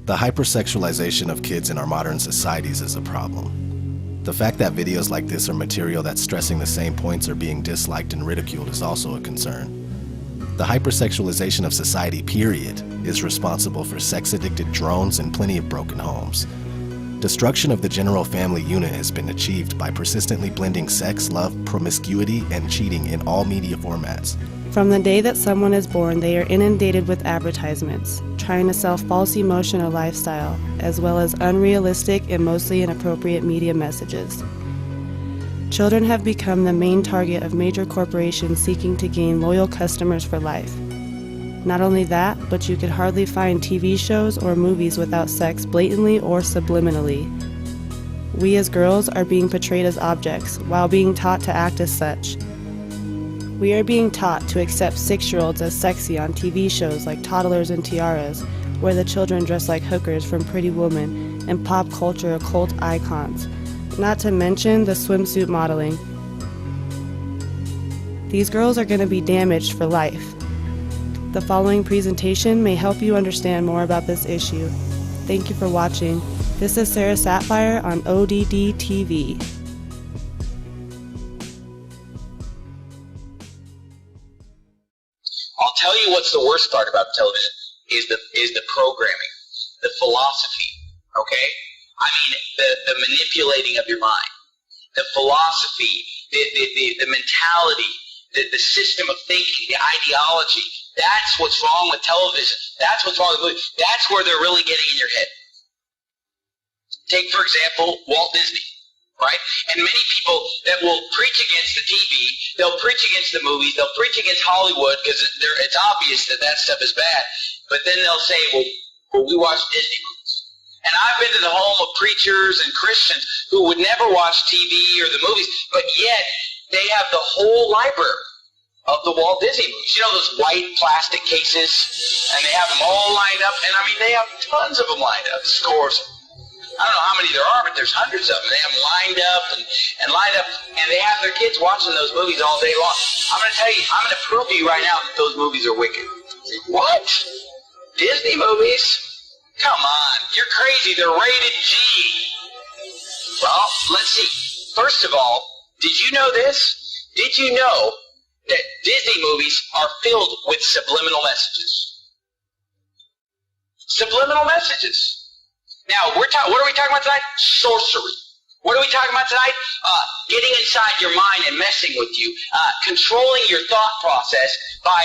The hypersexualization of kids in our modern societies is a problem. The fact that videos like this are material that's stressing the same points are being disliked and ridiculed is also a concern. The hypersexualization of society, period, is responsible for sex-addicted drones and plenty of broken homes. Destruction of the general family unit has been achieved by persistently blending sex, love, promiscuity, and cheating in all media formats. From the day that someone is born, they are inundated with advertisements, trying to sell false emotion or lifestyle, as well as unrealistic and mostly inappropriate media messages. Children have become the main target of major corporations seeking to gain loyal customers for life. Not only that, but you could hardly find TV shows or movies without sex blatantly or subliminally. We as girls are being portrayed as objects while being taught to act as such. We are being taught to accept 6-year-olds as sexy on TV shows like Toddlers and Tiaras, where the children dress like hookers from Pretty Woman and pop culture occult icons, not to mention the swimsuit modeling. These girls are going to be damaged for life. The following presentation may help you understand more about this issue. Thank you for watching. This is Sarah Sapphire on ODD TV. I'll tell you what's the worst part about television is the programming, the philosophy, okay? I mean, the manipulating of your mind, the philosophy, the mentality, the system of thinking, the ideology. That's what's wrong with television. That's what's wrong with movies. That's where they're really getting in your head. Take, for example, Walt Disney, right? And many people that will preach against the TV, they'll preach against the movies, they'll preach against Hollywood because it's obvious that stuff is bad. But then they'll say, well, we watch Disney movies. And I've been to the home of preachers and Christians who would never watch TV or the movies, but yet they have the whole library of the Walt Disney movies. You know, those white plastic cases, and they have them all lined up, and I mean, they have tons of them lined up, scores. I don't know how many there are, but there's hundreds of them. They have them lined up and lined up, and they have their kids watching those movies all day long. I'm going to tell you, I'm going to prove to you right now that those movies are wicked. What? Disney movies? Come on, you're crazy. They're rated G. Well, let's see. First of all, did you know this? Did you know that Disney movies are filled with subliminal messages? Subliminal messages. Now, what are we talking about tonight? Sorcery. What are we talking about tonight? Getting inside your mind and messing with you. Controlling your thought process by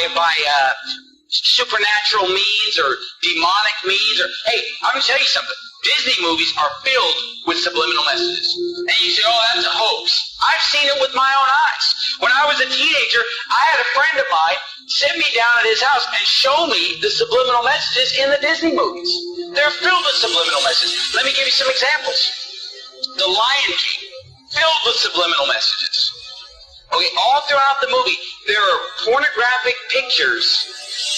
supernatural means or demonic means. Or hey, I'm going to tell you something. Disney movies are filled with subliminal messages. And you say, oh, that's a hoax. I've seen it with my own eyes. When I was a teenager, I had a friend of mine sit me down at his house and show me the subliminal messages in the Disney movies. They're filled with subliminal messages. Let me give you some examples. The Lion King, filled with subliminal messages. Okay, all throughout the movie, there are pornographic pictures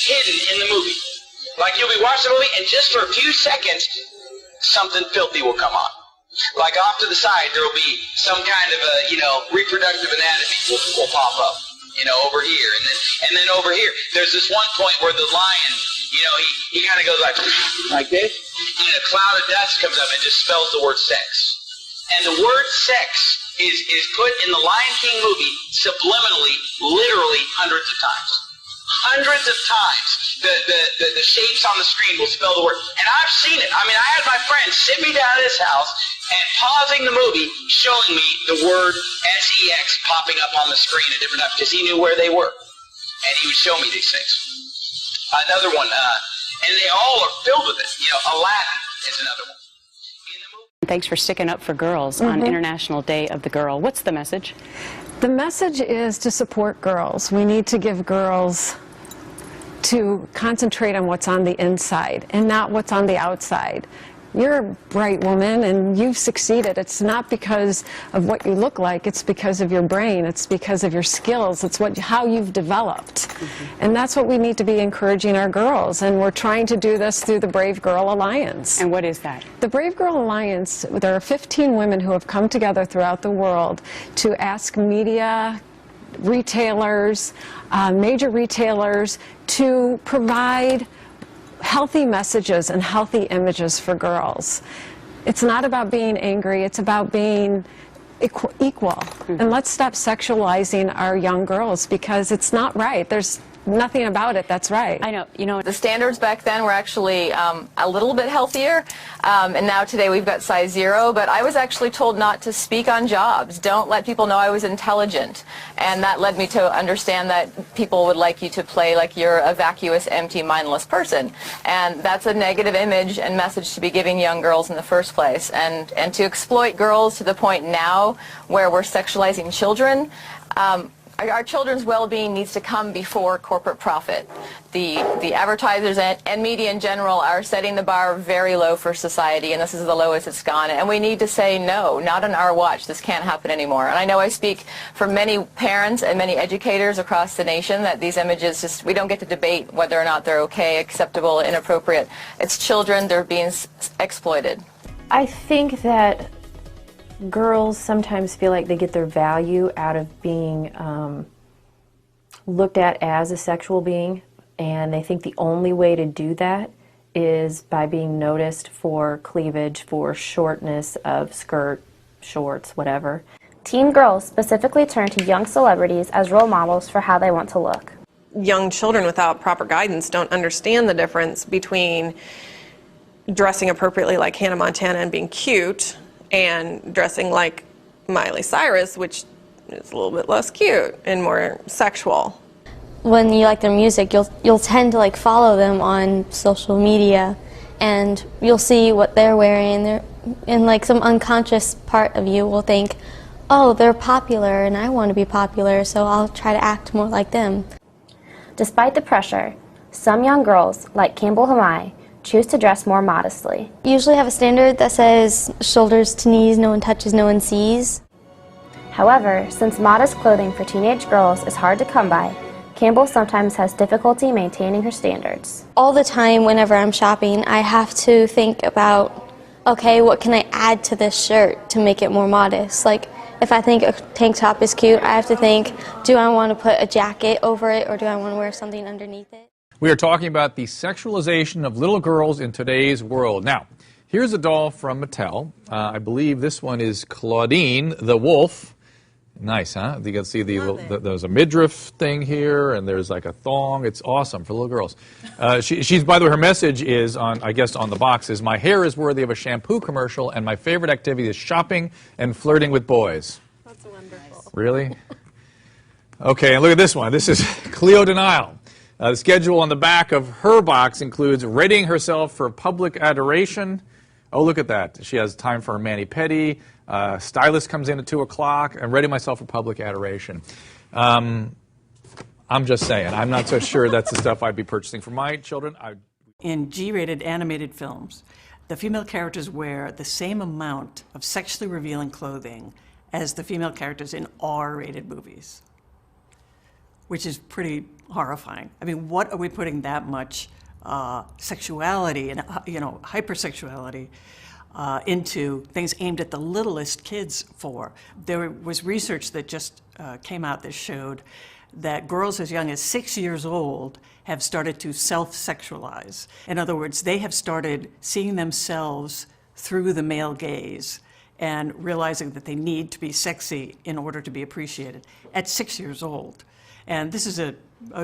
hidden in the movie. Like you'll be watching the movie, and just for a few seconds, something filthy will come on. Like off to the side, there will be some kind of a, reproductive anatomy will pop up, over here. And then over here, there's this one point where the lion, he kind of goes like this. And a cloud of dust comes up and just spells the word sex. And the word sex is put in the Lion King movie subliminally, literally hundreds of times. Hundreds of times. The shapes on the screen will spell the word. And I've seen it. I mean, I had my friend sit me down at his house and pausing the movie, showing me the word SEX popping up on the screen at different times because he knew where they were. And he would show me these things. Another one, and they all are filled with it. Aladdin is another one. Thanks for sticking up for girls on International Day of the Girl. What's the message? The message is to support girls. We need to give girls to concentrate on what's on the inside and not what's on the outside. You're a bright woman and you've succeeded. It's not because of what you look like, it's because of your brain, it's because of your skills, it's how you've developed. And that's what we need to be encouraging our girls, and we're trying to do this through the Brave Girl Alliance. And what is that? The Brave Girl Alliance, there are 15 women who have come together throughout the world to ask media, retailers, major retailers to provide healthy messages and healthy images for girls. It's not about being angry, it's about being equal. And let's stop sexualizing our young girls, because it's not right. There's nothing about it that's right. I know, you know, The standards back then were actually a little bit healthier, and now today we've got size 0, but I was actually told not to speak on jobs. Don't let people know I was intelligent, and that led me to understand that people would like you to play like you're a vacuous, empty, mindless person, and that's a negative image and message to be giving young girls in the first place, and to exploit girls to the point now where we're sexualizing children. Our children's well-being needs to come before corporate profit. The advertisers and media in general are setting the bar very low for society, and this is the lowest it's gone. And we need to say, no, not on our watch. This can't happen anymore. And I know I speak for many parents and many educators across the nation that these images just, we don't get to debate whether or not they're okay, acceptable, inappropriate. It's children, they're being exploited. I think that girls sometimes feel like they get their value out of being looked at as a sexual being, and they think the only way to do that is by being noticed for cleavage, for shortness of skirt, shorts, whatever. Teen girls specifically turn to young celebrities as role models for how they want to look. Young children without proper guidance don't understand the difference between dressing appropriately like Hannah Montana and being cute, and dressing like Miley Cyrus, which is a little bit less cute and more sexual. When you like their music, you'll tend to like follow them on social media, and you'll see what they're wearing. And like some unconscious part of you will think, oh, they're popular and I want to be popular, so I'll try to act more like them. Despite the pressure, some young girls, like Campbell Hamai, choose to dress more modestly. Usually have a standard that says shoulders to knees, no one touches, no one sees. However, since modest clothing for teenage girls is hard to come by, Campbell sometimes has difficulty maintaining her standards. All the time whenever I'm shopping, I have to think about, okay, what can I add to this shirt to make it more modest? Like, if I think a tank top is cute, I have to think, do I want to put a jacket over it, or do I want to wear something underneath it? We are talking about the sexualization of little girls in today's world. Now, here's a doll from Mattel. I believe this one is Claudine the Wolf. Nice, huh? You can see there's a midriff thing here, and there's like a thong. It's awesome for little girls. She's, by the way, her message is on, I guess, on the box is, my hair is worthy of a shampoo commercial, and my favorite activity is shopping and flirting with boys. That's wonderful. Really? Okay, and look at this one. This is Cleo Denial. The schedule on the back of her box includes readying herself for public adoration. Oh, look at that. She has time for her mani-pedi. Stylist comes in at 2 o'clock. And ready myself for public adoration. I'm just saying. I'm not so sure that's the stuff I'd be purchasing for my children. In G-rated animated films, the female characters wear the same amount of sexually revealing clothing as the female characters in R-rated movies, which is pretty horrifying. I mean, what are we putting that much sexuality and hypersexuality into things aimed at the littlest kids for? There was research that just came out that showed that girls as young as 6 years old have started to self-sexualize. In other words, they have started seeing themselves through the male gaze and realizing that they need to be sexy in order to be appreciated at 6 years old. And this is a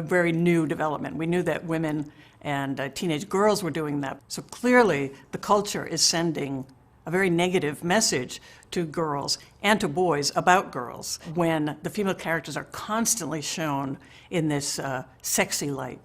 very new development. We knew that women and teenage girls were doing that. So clearly, the culture is sending a very negative message to girls and to boys about girls when the female characters are constantly shown in this sexy light.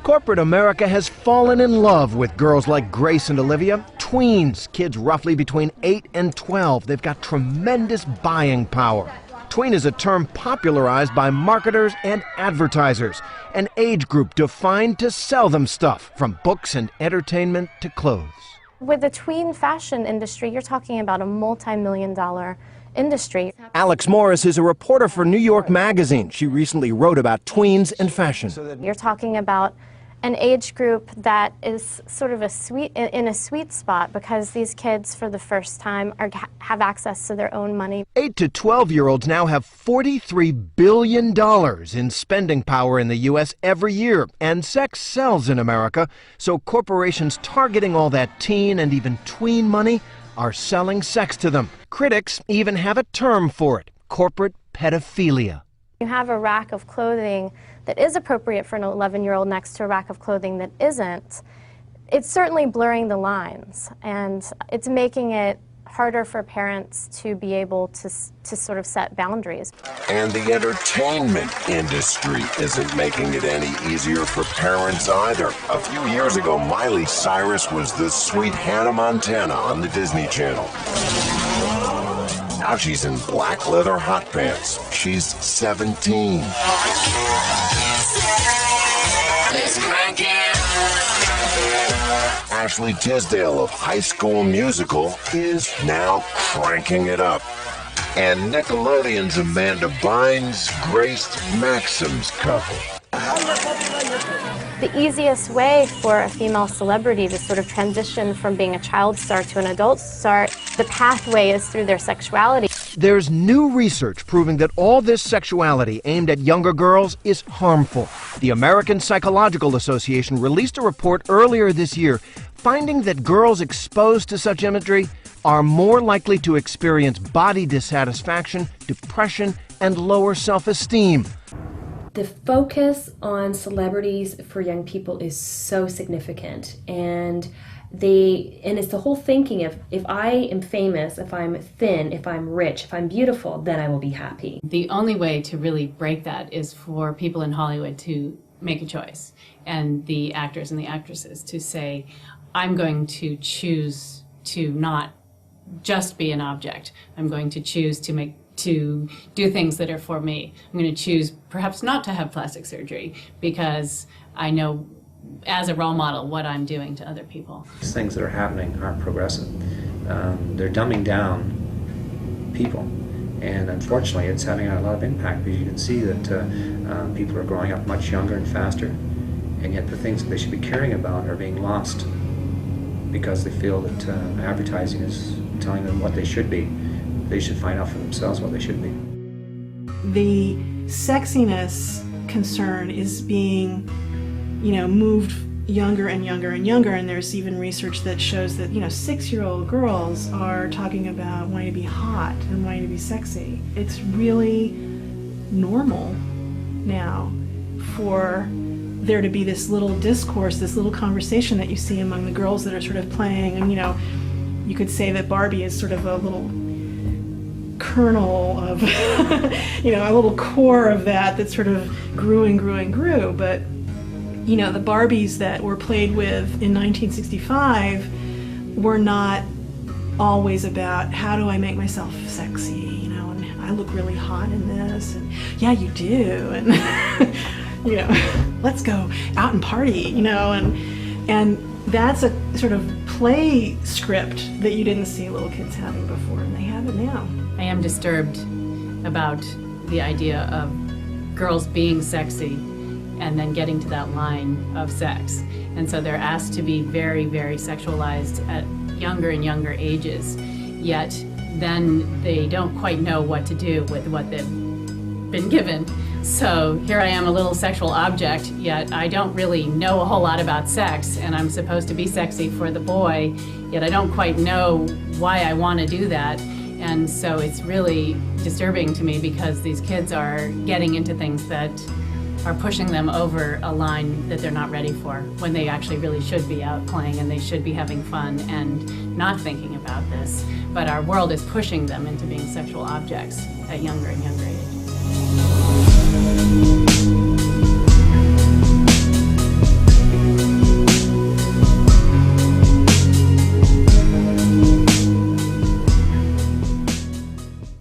Corporate America has fallen in love with girls like Grace and Olivia, tweens, kids roughly between 8 and 12. They've got tremendous buying power. Tween is a term popularized by marketers and advertisers, an age group defined to sell them stuff, from books and entertainment to clothes. With the tween fashion industry, you're talking about a multi-million-dollar industry. Alex Morris is a reporter for New York Magazine. She recently wrote about tweens and fashion. You're talking about an age group that is sort of in a sweet spot, because these kids for the first time have access to their own money. 8 to 12-year-olds now have $43 billion in spending power in the U.S. every year, and sex sells in America, so corporations targeting all that teen and even tween money are selling sex to them. Critics even have a term for it: corporate pedophilia. You have a rack of clothing that is appropriate for an 11-year-old next to a rack of clothing that isn't. It's certainly blurring the lines, and it's making it harder for parents to be able to sort of set boundaries. And the entertainment industry isn't making it any easier for parents either. A few years ago, Miley Cyrus was the sweet Hannah Montana on the Disney Channel. Now she's in black leather hot pants. She's 17. Ashley Tisdale of High School Musical is now cranking it up. And Nickelodeon's Amanda Bynes graced Maxim's couple. The easiest way for a female celebrity to sort of transition from being a child star to an adult star, the pathway is through their sexuality. There's new research proving that all this sexuality aimed at younger girls is harmful. The American Psychological Association released a report earlier this year finding that girls exposed to such imagery are more likely to experience body dissatisfaction, depression, and lower self-esteem. The focus on celebrities for young people is so significant, and it's the whole thinking of, if I am famous, if I'm thin, if I'm rich, if I'm beautiful, then I will be happy. The only way to really break that is for people in Hollywood to make a choice, and the actors and the actresses to say, I'm going to choose to not just be an object. I'm going to choose to do things that are for me. I'm going to choose perhaps not to have plastic surgery because I know as a role model what I'm doing to other people. These things that are happening aren't progressive. They're dumbing down people, and unfortunately it's having a lot of impact, because you can see that people are growing up much younger and faster, and yet the things that they should be caring about are being lost because they feel that advertising is telling them what they should be. They should find out for themselves what they should be. The sexiness concern is being, moved younger and younger and younger, and there's even research that shows that, 6-year-old girls are talking about wanting to be hot and wanting to be sexy. It's really normal now for there to be this little discourse, this little conversation that you see among the girls that are sort of playing, and you could say that Barbie is sort of a little kernel of, a little core of that sort of grew and grew and grew. But, the Barbies that were played with in 1965 were not always about, how do I make myself sexy, and I look really hot in this, and yeah, you do, and, let's go out and party, and that's a sort of play script that you didn't see little kids having before, and they have it now. I am disturbed about the idea of girls being sexy and then getting to that line of sex. And so they're asked to be very, very sexualized at younger and younger ages, yet then they don't quite know what to do with what they've been given. So here I am, a little sexual object, yet I don't really know a whole lot about sex, and I'm supposed to be sexy for the boy, yet I don't quite know why I want to do that. And so it's really disturbing to me, because these kids are getting into things that are pushing them over a line that they're not ready for, when they actually really should be out playing and they should be having fun and not thinking about this. But our world is pushing them into being sexual objects at younger and younger ages.